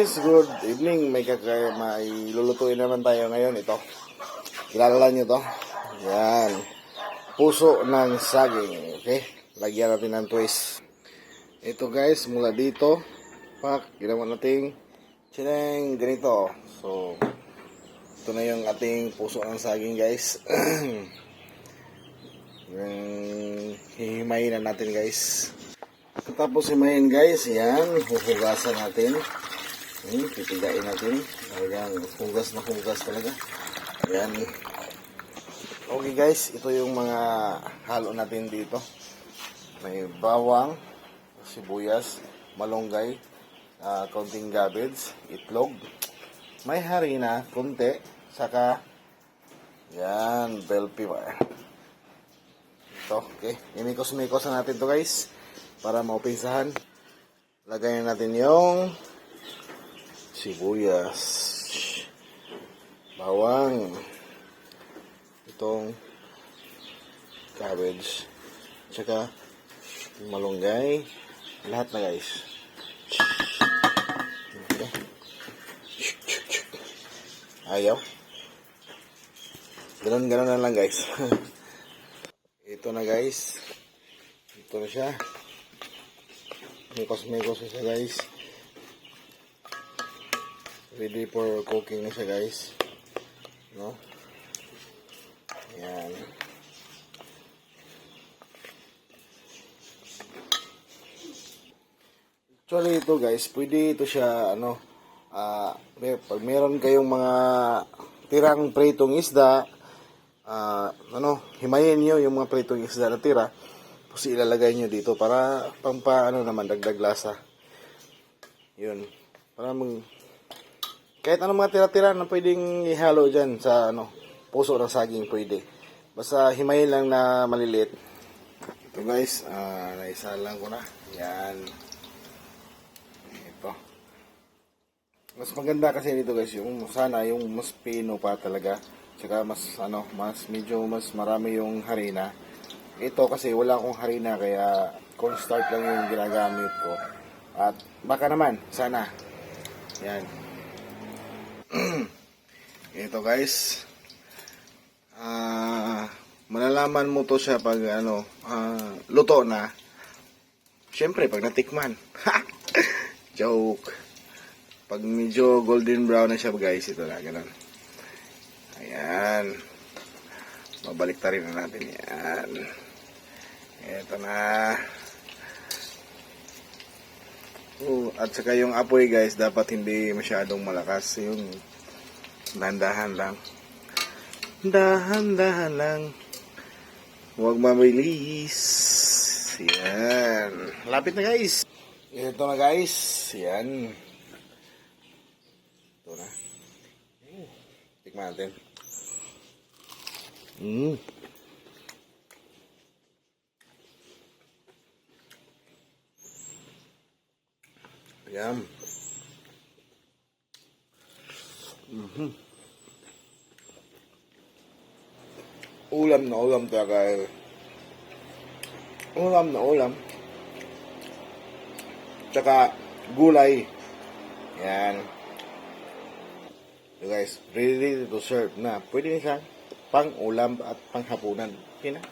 guys, good evening. May lulutuin naman tayo ngayon. Ito, kilala nyo to. Yan, puso ng saging. Okay, lagyan natin ng twist. Ito guys, mula dito, ginawa natin sineng ganito. So, ito na yung ating puso ng saging guys. Hihimayin na natin guys. Tapos himayin guys, yan, huhugasan natin. Pipigain natin. Ayan, hugas na hugas talaga. Ayan. Okay guys, ito yung mga halo natin dito. May bawang, sibuyas, malunggay, kaunting cabbage, itlog, may harina, kunti, saka yan, bell pepper. Ito, okay. Imikos-mikos na natin to guys para maupinsahan. Lagayan natin yung sibuyas, bawang, itong cabbage, tsaka malunggay, lahat na guys. Okay. Ayaw. Ganon na lang guys. Ito na guys. Ito na siya. Mikos-mikos na siya guys. Ready for cooking na siya guys. No? Ayan. Actually ito guys, pwede ito siya pag meron kayong mga tirang pritong isda, himayin nyo yung mga pritong isda na tira, tapos ilalagay nyo dito para naman dagdag lasa. Yun. Para kahit anong mga tira-tira na pwedeng ihalo dyan sa puso ng saging pwede. Basta himayin lang na maliliit. Ito guys, naisa lang ko na. Yan. Ito. Mas maganda kasi dito guys, yung sana yung mas pino pa talaga. Tsaka medyo mas marami yung harina. Ito kasi wala akong harina kaya cornstarch lang yung ginagamit ko. At baka naman, sana. Yan. Ito guys. Malalaman mo to siya pag luto na. Siyempre pag natikman. Joke. Pag medyo golden brown na siya guys, ito na ganun. Ayan. Babalik ta rin na natin yan. Ito na. At saka yung apoy guys, dapat hindi masyadong malakas. Yung dahan-dahan lang. Dahan-dahan lang. Huwag mabilis. Yan. Lapit na guys. Ito na guys. Yan. Ito na. Tikman natin. Yum. Ulam na ulam talaga. Ulam na ulam. Tsaka gulay. Yan. So guys, ready to serve na. Pwede siya pang ulam at pang hapunan. Okay na?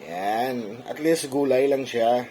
Yan. At least gulay lang siya.